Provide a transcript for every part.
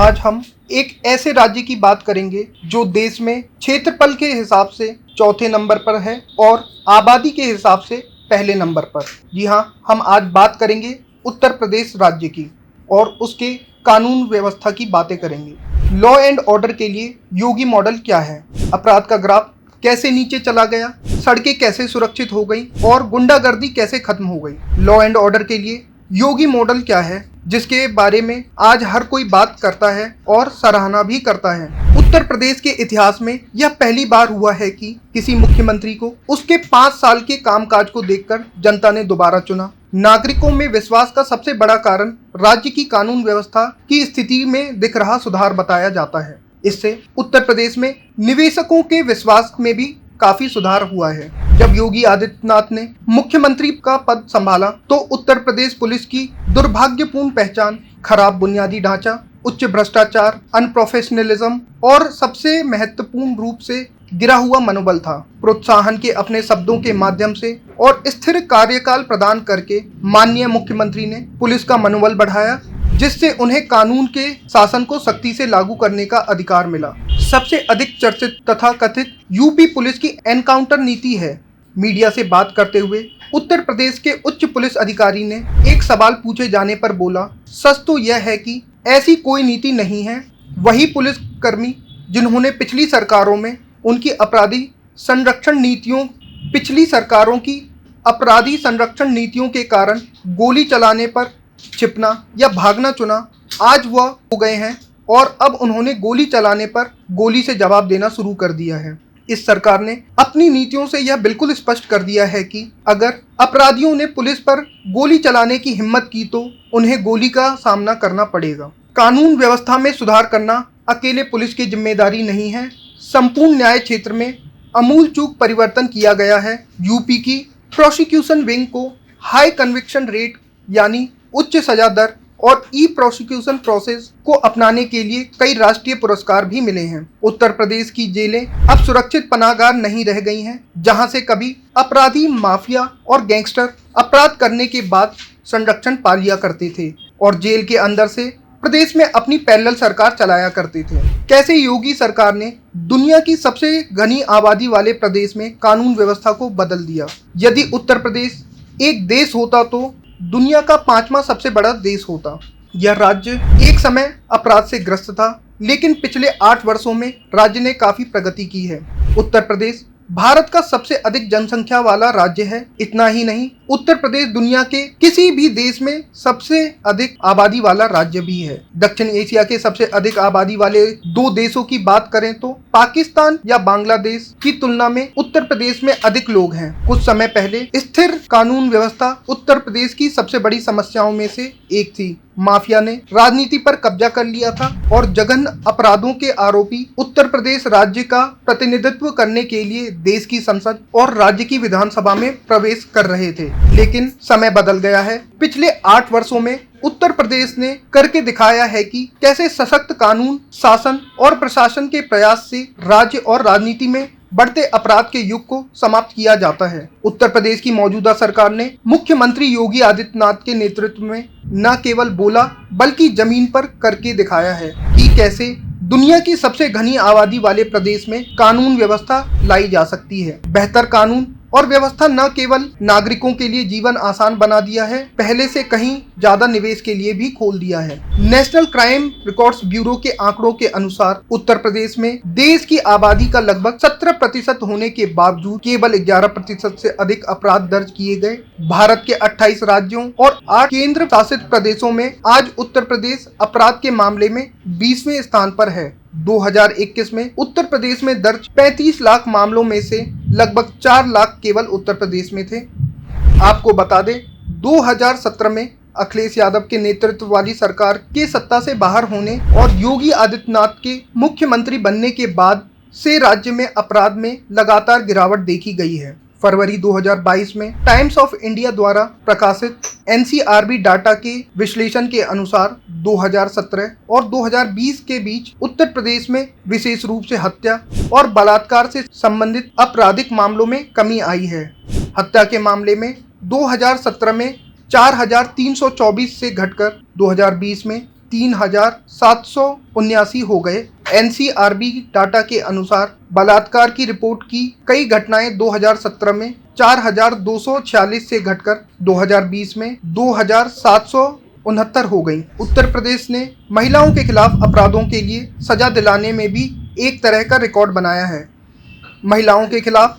आज हम एक ऐसे राज्य की बात करेंगे जो देश में क्षेत्रफल के हिसाब से चौथे नंबर पर है और आबादी के हिसाब से पहले नंबर पर। जी हाँ, हम आज बात करेंगे उत्तर प्रदेश राज्य की और उसके कानून व्यवस्था की बातें करेंगे। लॉ एंड ऑर्डर के लिए योगी मॉडल क्या है, अपराध का ग्राफ कैसे नीचे चला गया, सड़कें कैसे सुरक्षित हो गई और गुंडागर्दी कैसे खत्म हो गई। लॉ एंड ऑर्डर के लिए योगी मॉडल क्या है, जिसके बारे में आज हर कोई बात करता है और सराहना भी करता है। उत्तर प्रदेश के इतिहास में यह पहली बार हुआ है कि किसी मुख्यमंत्री को उसके 5 साल के कामकाज को देखकर जनता ने दोबारा चुना। नागरिकों में विश्वास का सबसे बड़ा कारण राज्य की कानून व्यवस्था की स्थिति में दिख रहा सुधार बताया जाता है। इससे उत्तर प्रदेश में निवेशकों के विश्वास में भी काफी सुधार हुआ है। जब योगी आदित्यनाथ ने मुख्यमंत्री का पद संभाला तो उत्तर प्रदेश पुलिस की दुर्भाग्यपूर्ण पहचान खराब बुनियादी ढांचा, उच्च भ्रष्टाचार, अनप्रोफेशनलिज्म और सबसे महत्वपूर्ण रूप से गिरा हुआ मनोबल था। प्रोत्साहन के अपने शब्दों के माध्यम से और स्थिर कार्यकाल प्रदान करके माननीय मुख्यमंत्री ने पुलिस का मनोबल बढ़ाया, जिससे उन्हें कानून के शासन को सख्ती से लागू करने का अधिकार मिला। सबसे अधिक चर्चित तथा कथित यूपी पुलिस की एनकाउंटर नीति है। मीडिया से बात करते हुए उत्तर प्रदेश के उच्च पुलिस अधिकारी ने एक सवाल पूछे जाने पर बोला, सच तो यह है कि ऐसी कोई नीति नहीं है। वही पुलिसकर्मी जिन्होंने पिछली सरकारों में उनकी पिछली सरकारों की अपराधी संरक्षण नीतियों के कारण गोली चलाने पर छिपना या भागना चुना, आज वह हो गए हैं और अब उन्होंने गोली चलाने पर गोली से जवाब देना शुरू कर दिया है। इस सरकार ने अपनी नीतियों से यह बिल्कुल स्पष्ट कर दिया है कि अगर अपराधियों ने पुलिस पर गोली चलाने की हिम्मत की तो उन्हें गोली का सामना करना पड़ेगा। कानून व्यवस्था में सुधार करना अकेले पुलिस की जिम्मेदारी नहीं है। संपूर्ण न्याय क्षेत्र में आमूलचूल परिवर्तन किया गया है। यूपी की प्रोसिक्यूशन विंग को हाई कन्विक्शन रेट यानी उच्च सजा दर और ई प्रोसिक्यूशन प्रोसेस को अपनाने के लिए कई राष्ट्रीय पुरस्कार भी मिले हैं। उत्तर प्रदेश की जेलें अब सुरक्षित पनाहगाह नहीं रह गई हैं, जहां से कभी अपराधी, माफिया और गैंगस्टर अपराध करने के बाद संरक्षण पा लिया करते थे और जेल के अंदर से प्रदेश में अपनी पैरेलल सरकार चलाया करते थे। कैसे योगी सरकार ने दुनिया की सबसे घनी आबादी वाले प्रदेश में कानून व्यवस्था को बदल दिया। यदि उत्तर प्रदेश एक देश होता तो दुनिया का 5वां सबसे बड़ा देश होता। यह राज्य एक समय अपराध से ग्रस्त था, लेकिन पिछले 8 वर्षों में राज्य ने काफी प्रगति की है। उत्तर प्रदेश भारत का सबसे अधिक जनसंख्या वाला राज्य है। इतना ही नहीं, उत्तर प्रदेश दुनिया के किसी भी देश में सबसे अधिक आबादी वाला राज्य भी है। दक्षिण एशिया के सबसे अधिक आबादी वाले 2 देशों की बात करें तो पाकिस्तान या बांग्लादेश की तुलना में उत्तर प्रदेश में अधिक लोग हैं। कुछ समय पहले स्थिर कानून व्यवस्था उत्तर प्रदेश की सबसे बड़ी समस्याओं में से एक थी। माफिया ने राजनीति पर कब्जा कर लिया था और जघन्य अपराधों के आरोपी उत्तर प्रदेश राज्य का प्रतिनिधित्व करने के लिए देश की संसद और राज्य की विधानसभा में प्रवेश कर रहे थे। लेकिन समय बदल गया है। पिछले 8 वर्षों में उत्तर प्रदेश ने करके दिखाया है कि कैसे सशक्त कानून शासन और प्रशासन के प्रयास से राज्य और राजनीति में बढ़ते अपराध के युग को समाप्त किया जाता है। उत्तर प्रदेश की मौजूदा सरकार ने मुख्यमंत्री योगी आदित्यनाथ के नेतृत्व में न केवल बोला बल्कि जमीन पर करके दिखाया है कि कैसे दुनिया की सबसे घनी आबादी वाले प्रदेश में कानून व्यवस्था लाई जा सकती है। बेहतर कानून और व्यवस्था न केवल नागरिकों के लिए जीवन आसान बना दिया है, पहले से कहीं ज्यादा निवेश के लिए भी खोल दिया है। नेशनल क्राइम रिकॉर्ड्स ब्यूरो के आंकड़ों के अनुसार उत्तर प्रदेश में देश की आबादी का लगभग 17% होने के बावजूद केवल 11% से अधिक अपराध दर्ज किए गए। भारत के 28 राज्यों और 8 केंद्र शासित प्रदेशों में आज उत्तर प्रदेश अपराध के मामले में 20वें स्थान पर है। 2021 में उत्तर प्रदेश में दर्ज 35 लाख मामलों में से लगभग 4 लाख केवल उत्तर प्रदेश में थे। आपको बता दें, 2017 में अखिलेश यादव के नेतृत्व वाली सरकार के सत्ता से बाहर होने और योगी आदित्यनाथ के मुख्यमंत्री बनने के बाद से राज्य में अपराध में लगातार गिरावट देखी गई है। फरवरी 2022 में टाइम्स ऑफ इंडिया द्वारा प्रकाशित एनसीआरबी डाटा के विश्लेषण के अनुसार 2017 और 2020 के बीच उत्तर प्रदेश में विशेष रूप से हत्या और बलात्कार से संबंधित आपराधिक मामलों में कमी आई है। हत्या के मामले में 2017 में 4,324 से घटकर 2020 में 3,779 हो गए। NCRB डाटा के अनुसार बलात्कार की रिपोर्ट की कई घटनाएं 2017 में 4,246 से घटकर 2020 में 2,769 हो गई। उत्तर प्रदेश ने महिलाओं के खिलाफ अपराधों के लिए सजा दिलाने में भी एक तरह का रिकॉर्ड बनाया है। महिलाओं के खिलाफ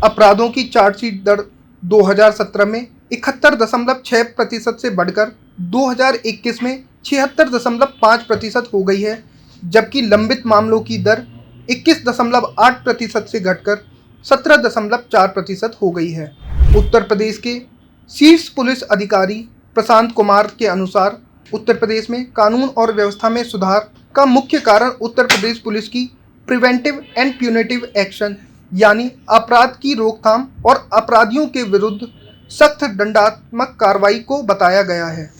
अपराधों की चार्जशीट दर 2017 में 71.6% से बढ़कर 2021 में 76.5% हो गई है, जबकि लंबित मामलों की दर 21.8% से घटकर 17.4% हो गई है। उत्तर प्रदेश के शीर्ष पुलिस अधिकारी प्रशांत कुमार के अनुसार उत्तर प्रदेश में कानून और व्यवस्था में सुधार का मुख्य कारण उत्तर प्रदेश पुलिस की प्रिवेंटिव एंड प्यूनिटिव एक्शन यानी अपराध की रोकथाम और अपराधियों के विरुद्ध सख्त दंडात्मक कार्रवाई को बताया गया है।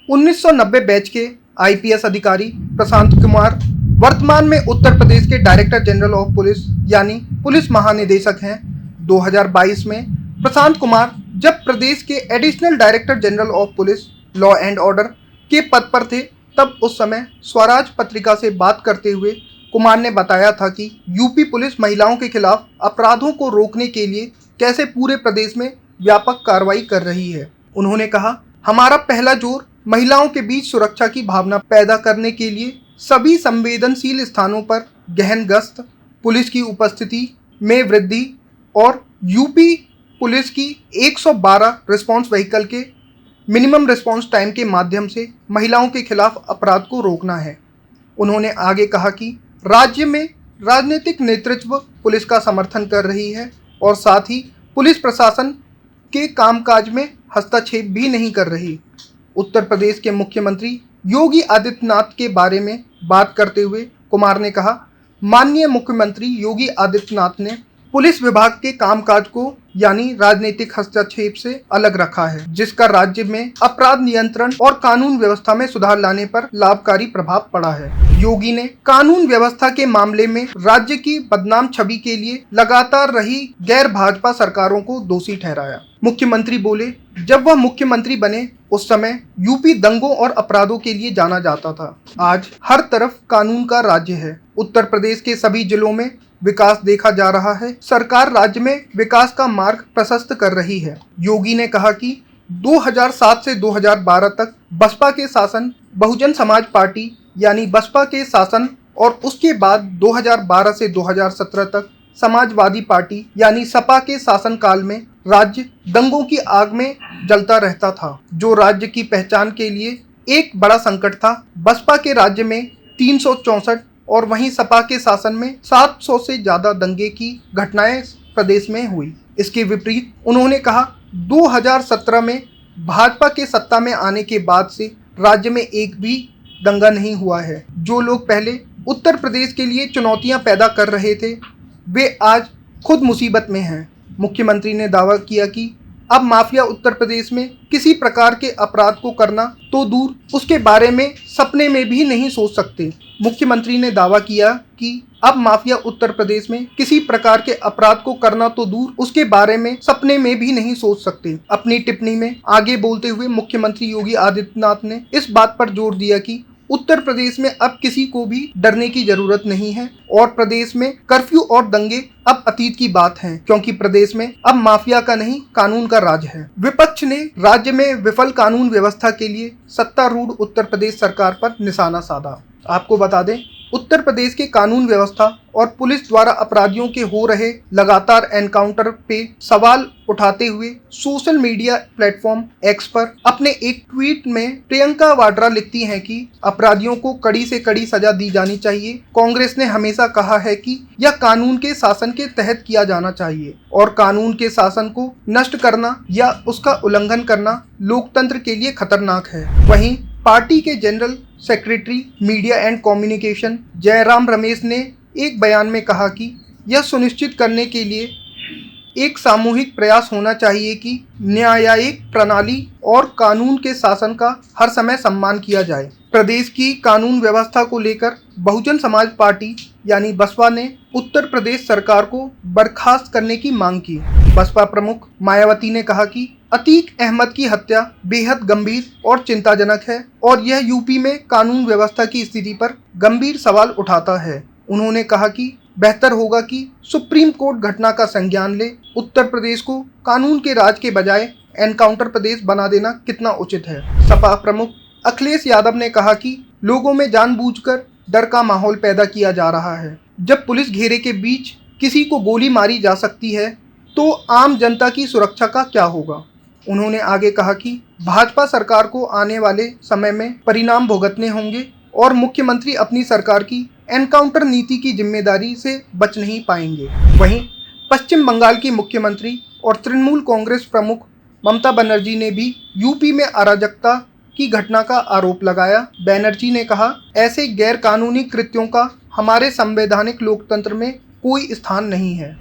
1990 बैच के IPS अधिकारी प्रशांत कुमार वर्तमान में उत्तर प्रदेश के डायरेक्टर जनरल ऑफ पुलिस यानी पुलिस महानिदेशक हैं। 2022 में प्रशांत कुमार जब प्रदेश के additional director general of police law and order के पद पर थे, तब उस समय स्वराज पत्रिका से बात करते हुए कुमार ने बताया था कि यूपी पुलिस महिलाओं के खिलाफ अपराधों को रोकने के लिए कैसे पूरे प्रदेश में व्यापक कार्रवाई कर रही है। उन्होंने कहा, हमारा पहला जोर महिलाओं के बीच सुरक्षा की भावना पैदा करने के लिए सभी संवेदनशील स्थानों पर गहन गश्त, पुलिस की उपस्थिति में वृद्धि और यूपी पुलिस की 112 रिस्पांस व्हीकल के मिनिमम रिस्पांस टाइम के माध्यम से महिलाओं के खिलाफ अपराध को रोकना है। उन्होंने आगे कहा कि राज्य में राजनीतिक नेतृत्व पुलिस का समर्थन कर रही है और साथ ही पुलिस प्रशासन के कामकाज में हस्तक्षेप भी नहीं कर रही। उत्तर प्रदेश के मुख्यमंत्री योगी आदित्यनाथ के बारे में बात करते हुए कुमार ने कहा, माननीय मुख्यमंत्री योगी आदित्यनाथ ने पुलिस विभाग के कामकाज को यानी राजनीतिक हस्तक्षेप से अलग रखा है, जिसका राज्य में अपराध नियंत्रण और कानून व्यवस्था में सुधार लाने पर लाभकारी प्रभाव पड़ा है। योगी ने कानून व्यवस्था के मामले में राज्य की बदनाम छवि के लिए लगातार रही गैर भाजपा सरकारों को दोषी ठहराया। मुख्यमंत्री बोले, जब वह मुख्यमंत्री बने उस समय यूपी दंगों और अपराधों के लिए जाना जाता था। आज हर तरफ कानून का राज्य है। उत्तर प्रदेश के सभी जिलों में विकास देखा जा रहा है। सरकार राज्य में विकास का मार्ग प्रशस्त कर रही है। योगी ने कहा कि 2007 से 2012 तक बसपा के शासन, बहुजन समाज पार्टी यानी बसपा के शासन और उसके बाद 2012 से 2017 तक समाजवादी पार्टी यानी सपा के शासनकाल में राज्य दंगों की आग में जलता रहता था, जो राज्य की पहचान के लिए एक बड़ा संकट था। बसपा के राज्य में 364 और वहीं सपा के शासन में 700 से ज़्यादा दंगे की घटनाएं प्रदेश में हुई। इसके विपरीत उन्होंने कहा, 2017 में भाजपा के सत्ता में आने के बाद से राज्य में एक भी दंगा नहीं हुआ है। जो लोग पहले उत्तर प्रदेश के लिए चुनौतियां पैदा कर रहे थे, वे आज खुद मुसीबत में हैं। मुख्यमंत्री ने दावा किया कि अब माफिया उत्तर प्रदेश में किसी प्रकार के अपराध को करना तो दूर, उसके बारे में सपने में भी नहीं सोच सकते। मुख्यमंत्री ने दावा किया कि अब माफिया उत्तर प्रदेश में किसी प्रकार के अपराध को करना तो दूर, उसके बारे में सपने में भी नहीं सोच सकते। अपनी टिप्पणी में आगे बोलते हुए मुख्यमंत्री योगी आदित्यनाथ ने इस बात पर जोर दिया कि उत्तर प्रदेश में अब किसी को भी डरने की जरूरत नहीं है और प्रदेश में कर्फ्यू और दंगे अब अतीत की बात हैं, क्योंकि प्रदेश में अब माफिया का नहीं कानून का राज है। विपक्ष ने राज्य में विफल कानून व्यवस्था के लिए सत्तारूढ़ उत्तर प्रदेश सरकार पर निशाना साधा। आपको बता दें, उत्तर प्रदेश के कानून व्यवस्था और पुलिस द्वारा अपराधियों के हो रहे लगातार एनकाउंटर पे सवाल उठाते हुए सोशल मीडिया प्लेटफॉर्म एक्स पर अपने एक ट्वीट में प्रियंका वाड्रा लिखती हैं कि अपराधियों को कड़ी से कड़ी सजा दी जानी चाहिए। कांग्रेस ने हमेशा कहा है कि यह कानून के शासन के तहत किया जाना चाहिए और कानून के शासन को नष्ट करना या उसका उल्लंघन करना लोकतंत्र के लिए खतरनाक है। वहीं पार्टी के general secretary media and communication Jairam Ramesh ने एक बयान में कहा कि यह सुनिश्चित करने के लिए एक सामूहिक प्रयास होना चाहिए कि न्यायिक प्रणाली और कानून के शासन का हर समय सम्मान किया जाए। प्रदेश की कानून व्यवस्था को लेकर बहुजन समाज पार्टी यानी बसपा ने उत्तर प्रदेश सरकार को बर्खास्त करने की मांग की। बसपा प्रमुख मायावती ने कहा कि अतीक अहमद की हत्या बेहद गंभीर और चिंताजनक है और यह यूपी में कानून व्यवस्था की स्थिति पर गंभीर सवाल उठाता है। उन्होंने कहा कि बेहतर होगा कि सुप्रीम कोर्ट घटना का संज्ञान ले। उत्तर प्रदेश को कानून के राज के बजाय एनकाउंटर प्रदेश बना देना कितना उचित है। सपा प्रमुख अखिलेश यादव ने कहा कि लोगों में जानबूझकर डर का माहौल पैदा किया जा रहा है। जब पुलिस घेरे के बीच किसी को गोली मारी जा सकती है तो आम जनता की सुरक्षा का क्या होगा। उन्होंने आगे कहा कि भाजपा सरकार को आने वाले समय में परिणाम भुगतने होंगे और मुख्यमंत्री अपनी सरकार की एनकाउंटर नीति की जिम्मेदारी से बच नहीं पाएंगे। वहीं पश्चिम बंगाल की मुख्यमंत्री और तृणमूल कांग्रेस प्रमुख ममता बनर्जी ने भी यूपी में अराजकता की घटना का आरोप लगाया। बनर्जी ने कहा, ऐसे गैर कानूनी कृत्यों का हमारे संवैधानिक लोकतंत्र में कोई स्थान नहीं है।